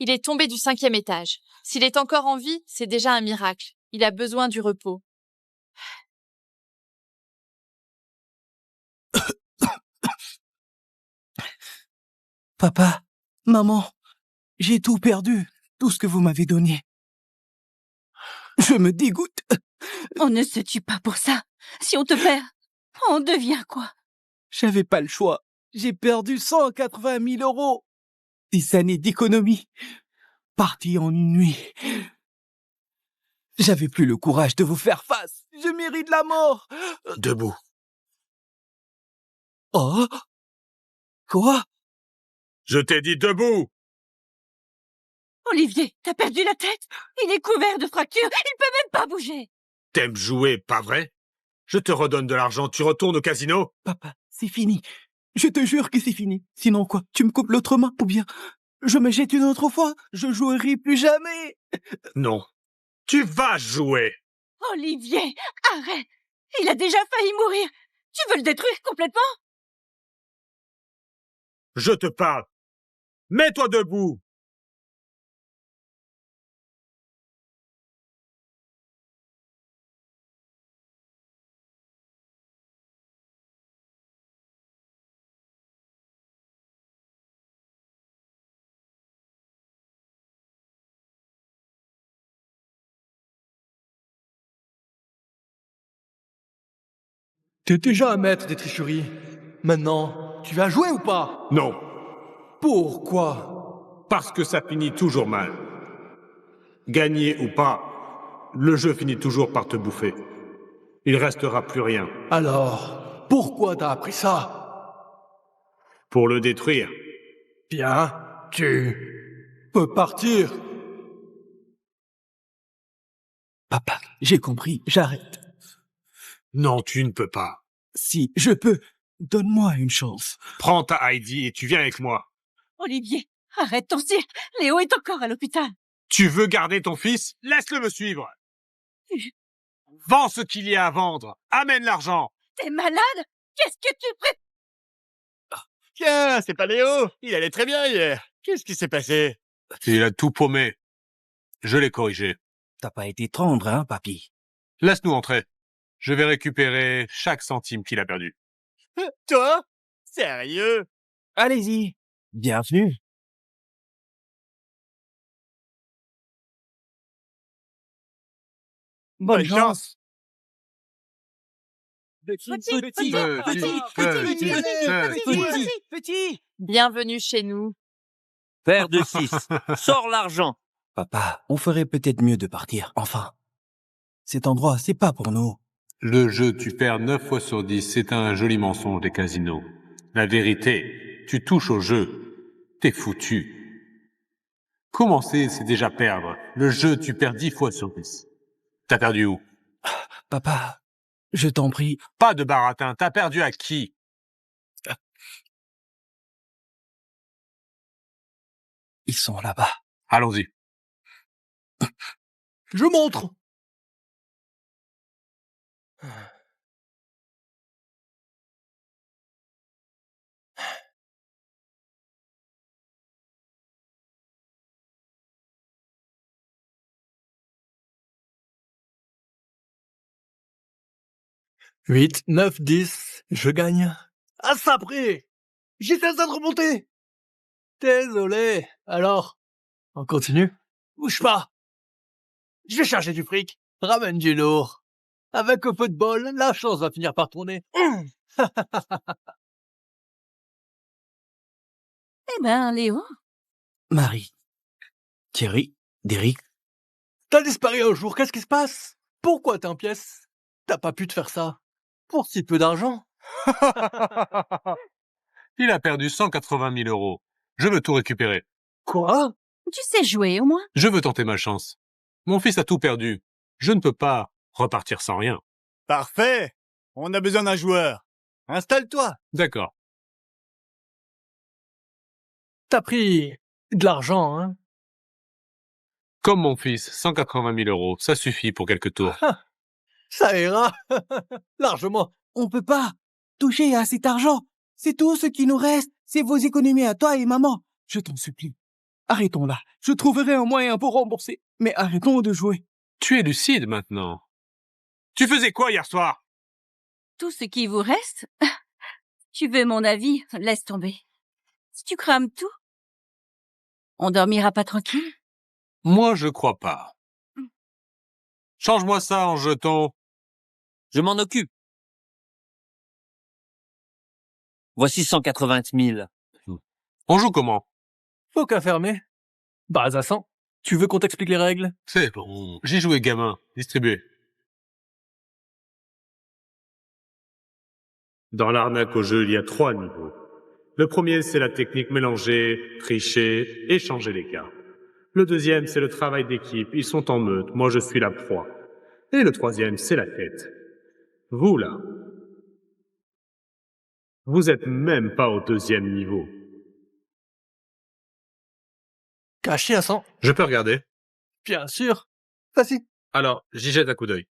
Il est tombé du 5e étage. S'il est encore en vie, c'est déjà un miracle. Il a besoin du repos. Papa, maman, j'ai tout perdu, tout ce que vous m'avez donné. Je me dégoûte. On ne se tue pas pour ça. Si on te perd, on devient quoi? J'avais pas le choix. J'ai perdu 180 000 euros. Des années d'économie, parties en une nuit. J'avais plus le courage de vous faire face. Je mérite la mort. Debout. Oh? Quoi? Je t'ai dit debout! Olivier, t'as perdu la tête? Il est couvert de fractures, il peut même pas bouger. T'aimes jouer, pas vrai? Je te redonne de l'argent, tu retournes au casino? Papa, c'est fini. Je te jure que c'est fini. Sinon quoi? Tu me coupes l'autre main ou bien je me jette une autre fois? Je jouerai plus jamais. Non. Tu vas jouer! Olivier, arrête! Il a déjà failli mourir. Tu veux le détruire complètement? Je te parle! Mets-toi debout! T'es déjà un maître des tricheries. Maintenant, tu vas jouer ou pas? Non. Pourquoi? Parce que ça finit toujours mal. Gagner ou pas, le jeu finit toujours par te bouffer. Il restera plus rien. Alors, pourquoi t'as appris ça? Pour le détruire. Bien, tu peux partir. Papa, j'ai compris, j'arrête. Non, tu ne peux pas. Si, je peux. Donne-moi une chance. Prends ta Heidi et tu viens avec moi. Olivier, arrête ton cirque. Léo est encore à l'hôpital. Tu veux garder ton fils? Laisse-le me suivre. Vends ce qu'il y a à vendre. Amène l'argent. T'es malade? Qu'est-ce que tu préfères? Tiens, c'est pas Léo. Il allait très bien hier. Qu'est-ce qui s'est passé? Il a tout paumé. Je l'ai corrigé. T'as pas été tendre, hein, papy? Laisse-nous entrer. Je vais récupérer chaque centime qu'il a perdu. Toi? Sérieux? Allez-y. Bienvenue. Bonne chance. Petit. Bienvenue chez nous. Père de 6, sors l'argent. Papa, on ferait peut-être mieux de partir. Enfin, cet endroit, c'est pas pour nous. Le jeu, tu perds 9 fois sur 10. C'est un joli mensonge des casinos. La vérité, tu touches au jeu. T'es foutu. Commencer, c'est déjà perdre. Le jeu, tu perds 10 fois sur 10. T'as perdu où? Papa, je t'en prie. Pas de baratin. T'as perdu à qui? Ils sont là-bas. Allons-y. Je montre. Huit, 9, 10, je gagne. Ah, ça après! J'étais de remonter! Désolé. Alors, on continue? Bouge pas! Je vais chercher du fric. Ramène du lourd. Avec un peu de bol, la chance va finir par tourner. Eh ben, Léo, Marie. Thierry. Derrick. T'as disparu un jour, qu'est-ce qui se passe? Pourquoi t'es en pièces? T'as pas pu te faire ça. Pour si peu d'argent. Il a perdu 180 000 euros. Je veux tout récupérer. Quoi? tu sais jouer au moins? Je veux tenter ma chance. Mon fils a tout perdu. Je ne peux pas repartir sans rien. Parfait. On a besoin d'un joueur. Installe-toi. D'accord. T'as pris de l'argent, hein? Comme mon fils, 180 000 euros. Ça suffit pour quelques tours. Ça ira. Largement. On peut pas toucher à cet argent. C'est tout ce qui nous reste. C'est vos économies à toi et maman. Je t'en supplie. Arrêtons là. Je trouverai un moyen pour rembourser. Mais arrêtons de jouer. Tu es lucide maintenant. Tu faisais quoi hier soir? Tout ce qui vous reste? Tu veux mon avis? Laisse tomber. Si tu crames tout, on dormira pas tranquille? Moi, je crois pas. Change-moi ça en jetons. Je m'en occupe. Voici 180 000. On joue comment? Faut qu'à fermer. Base à 100. Tu veux qu'on t'explique les règles? C'est bon. J'ai joué gamin. Distribué. Dans l'arnaque au jeu, il y a 3 niveaux. Le premier, c'est la technique mélangée, tricher, échanger les cartes. Le deuxième, c'est le travail d'équipe. Ils sont en meute. Moi, je suis la proie. Et le troisième, c'est la tête. Vous, là, vous êtes même pas au deuxième niveau. Caché à 100. Je peux regarder? Bien sûr. Vas-y. Alors, j'y jette un coup d'œil.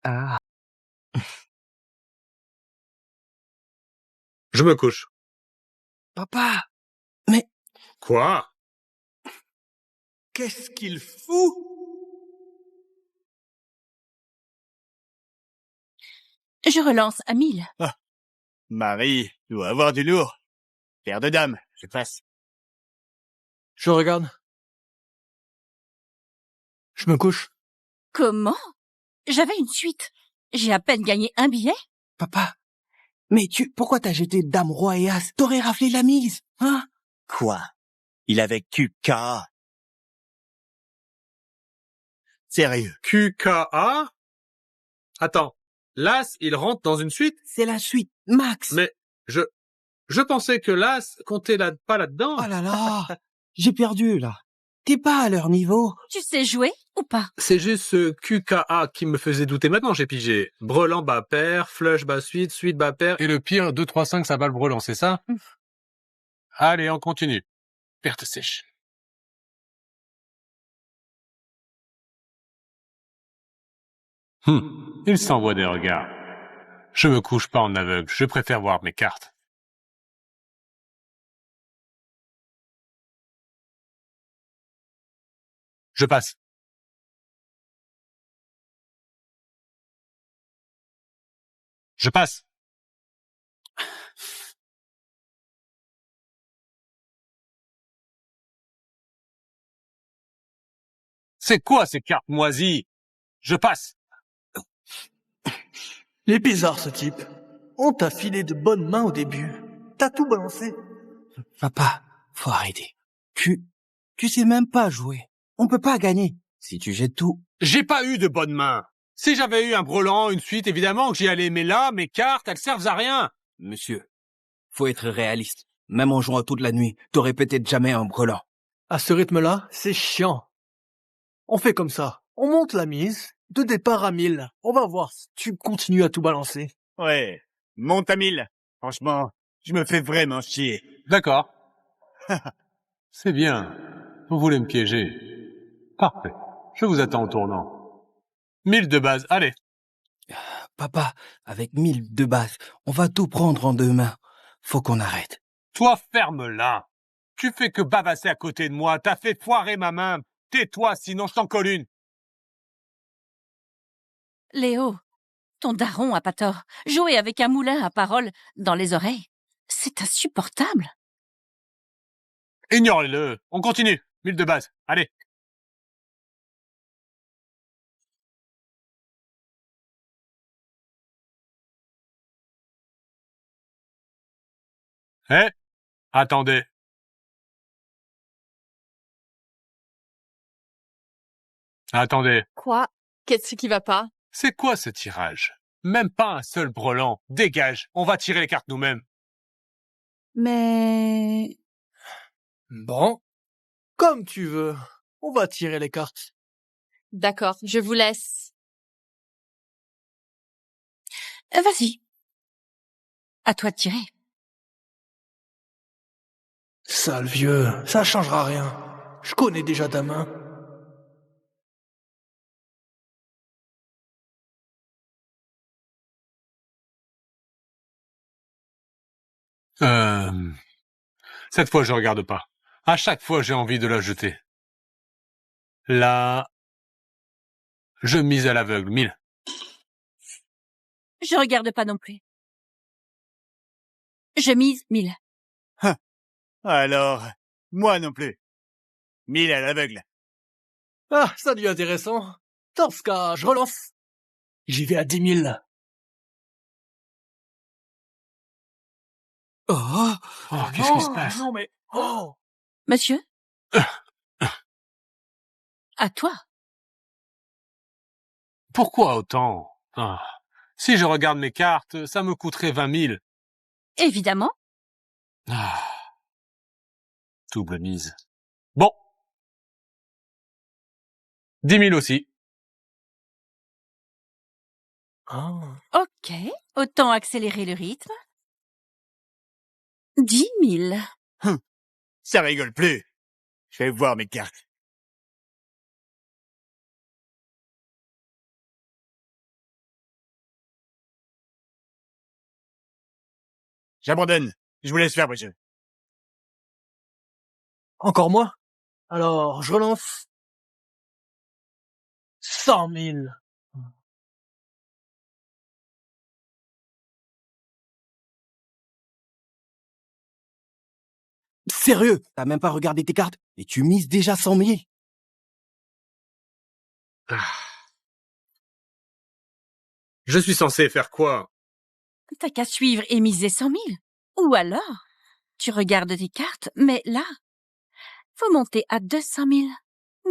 Ah. Je me couche. Papa, Quoi? qu'est-ce qu'il fout? Je relance à 1000. Marie doit avoir du lourd. Paire de dames, je passe. Je regarde. Je me couche. Comment? J'avais une suite. J'ai à peine gagné un billet. Papa, mais pourquoi t'as jeté dame, roi et as? T'aurais raflé la mise, hein? Quoi? Il avait QK. Sérieux. QKA? Attends. L'As, il rentre dans une suite? C'est la suite, Max. Mais, je pensais que l'As comptait pas là-dedans. Oh là là, j'ai perdu, là. T'es pas à leur niveau. Tu sais jouer ou pas? C'est juste ce QKA qui me faisait douter. Maintenant, j'ai pigé. Brelan bas pair, flush bas suite, suite bas pair, et le pire, 2, 3, 5, ça bat le brelan, c'est ça? Allez, on continue. Perte sèche. Il s'envoie des regards. Je me couche pas en aveugle, je préfère voir mes cartes. Je passe. Je passe. C'est quoi ces cartes moisies? Je passe. Il est bizarre, ce type. On t'a filé de bonnes mains au début. T'as tout balancé. Papa, faut arrêter. Tu sais même pas jouer. On peut pas gagner. Si tu jettes tout. J'ai pas eu de bonnes mains. Si j'avais eu un brelan, une suite, évidemment que j'y allais, mais là, mes cartes, elles servent à rien. Monsieur, faut être réaliste. Même en jouant toute la nuit, t'aurais peut-être jamais un brelan. À ce rythme-là, c'est chiant. On fait comme ça. On monte la mise. De départ à 1000. On va voir si tu continues à tout balancer. Ouais, monte à 1000. Franchement, je me fais vraiment chier. D'accord. C'est bien. Vous voulez me piéger. Parfait. Je vous attends au tournant. 1000 de base, allez. Papa, avec 1000 de base, on va tout prendre en 2 mains. Faut qu'on arrête. Toi, ferme-la. Tu fais que bavasser à côté de moi. T'as fait foirer ma main. Tais-toi, sinon je t'en colle une. Léo, ton daron a pas tort. Jouer avec un moulin à parole dans les oreilles, c'est insupportable. Ignore-le. On continue. 1000 de base. Allez. Attendez. Attendez. Quoi? Qu'est-ce qui va pas? C'est quoi ce tirage? Même pas un seul brelan. Dégage. On va tirer les cartes nous-mêmes. Mais... Bon. Comme tu veux. On va tirer les cartes. D'accord, je vous laisse. Vas-y. À toi de tirer. Sale vieux, ça changera rien. Je connais déjà ta main. Cette fois, je regarde pas. À chaque fois, j'ai envie de la jeter. Là, je mise à l'aveugle, 1000. Je regarde pas non plus. Je mise 1000. Alors, moi non plus. 1000 à l'aveugle. Ah, ça devient intéressant. Dans ce cas, je relance. J'y vais à 10 000. Oh, Oh, qu'est-ce qui se passe? Non, mais... Oh. Monsieur? À toi. Pourquoi autant? Ah. Si je regarde mes cartes, ça me coûterait 20 000. Évidemment. Ah. Double mise. Bon. 10 000 aussi. Ah. Ok. Autant accélérer le rythme. 10 000. Ça rigole plus. Je vais voir mes cartes. J'abandonne. Je vous laisse faire, monsieur. Encore moi? Alors, je relance. 100 000. sérieux, t'as même pas regardé tes cartes et tu mises déjà 100 000. Ah. Je suis censé faire quoi? T'as qu'à suivre et miser 100 000. Ou alors, tu regardes tes cartes, mais là, faut monter à 200 000.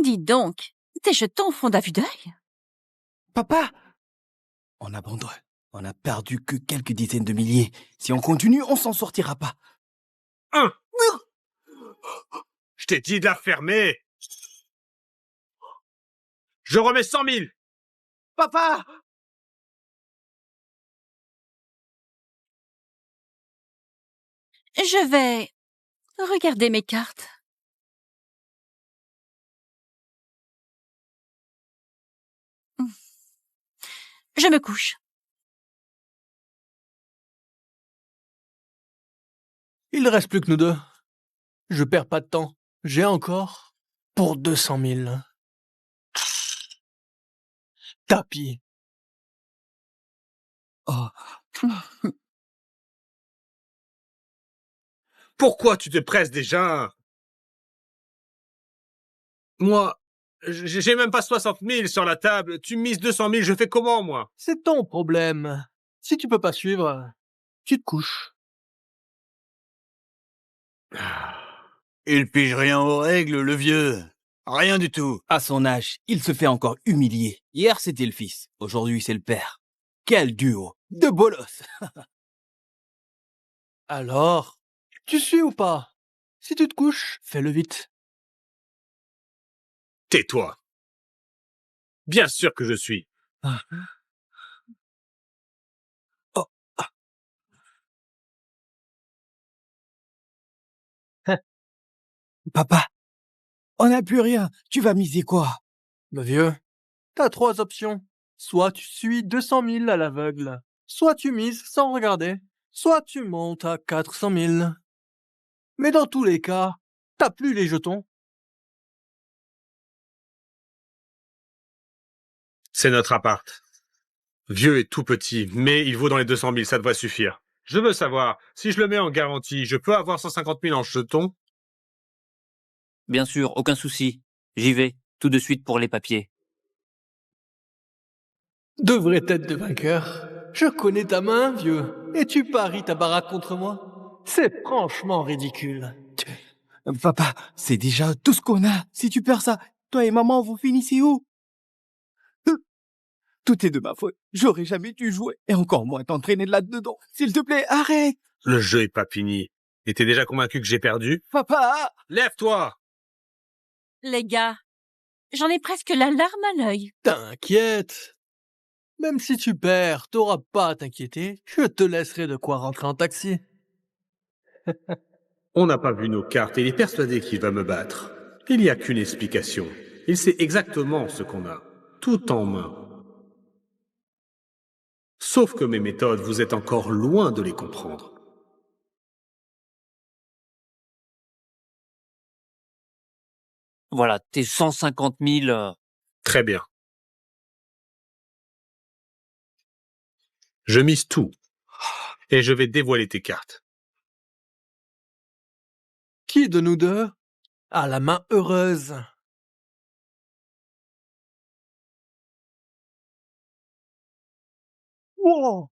Dis donc, tes jetons font à vue d'œil. Papa, on abandonne. On a perdu que quelques dizaines de milliers. Si on continue, on s'en sortira pas. Je t'ai dit de la fermer. Je remets 100 000. Papa! Je vais regarder mes cartes. Je me couche. Il ne reste plus que nous deux. Je perds pas de temps. J'ai encore pour 200 000. Tapis. Oh, Pourquoi tu te presses déjà? Moi, j'ai même pas 60 000 sur la table. Tu mises 200 000, je fais comment, moi? C'est ton problème. Si tu peux pas suivre, tu te couches. Il pige rien aux règles, le vieux. Rien du tout. à son âge, il se fait encore humilier. Hier, c'était le fils. Aujourd'hui, c'est le père. Quel duo de bolos. Alors, tu suis ou pas? Si tu te couches, fais-le vite. Tais-toi. Bien sûr que je suis. Oh, papa, on n'a plus rien. Tu vas miser quoi? Le vieux, t'as 3 options. Soit tu suis 200 000 à l'aveugle, soit tu mises sans regarder, soit tu montes à 400 000. Mais dans tous les cas, t'as plus les jetons. C'est notre appart. Vieux et tout petit, mais il vaut dans les 200 000, ça devrait suffire. Je veux savoir, si je le mets en garantie, je peux avoir 150 000 en jetons? Bien sûr, aucun souci. J'y vais, tout de suite pour les papiers. De vraies têtes de vainqueur. Je connais ta main, vieux, et tu paries ta baraque contre moi. C'est franchement ridicule. Papa, c'est déjà tout ce qu'on a. Si tu perds ça, toi et maman, vous finissez où? Tout est de ma faute. J'aurais jamais dû jouer. Et encore moins t'entraîner là-dedans. S'il te plaît, arrête. Le jeu est pas fini. Et t'es déjà convaincu que j'ai perdu? Papa! Lève-toi! Les gars, j'en ai presque la larme à l'œil. T'inquiète. Même si tu perds, t'auras pas à t'inquiéter. Je te laisserai de quoi rentrer en taxi. On n'a pas vu nos cartes et il est persuadé qu'il va me battre. Il n'y a qu'une explication. Il sait exactement ce qu'on a. Tout en main. Sauf que mes méthodes, vous êtes encore loin de les comprendre. Voilà, tes 150 000... Très bien. Je mise tout. Et je vais dévoiler tes cartes. Qui de nous deux a la main heureuse? Wow.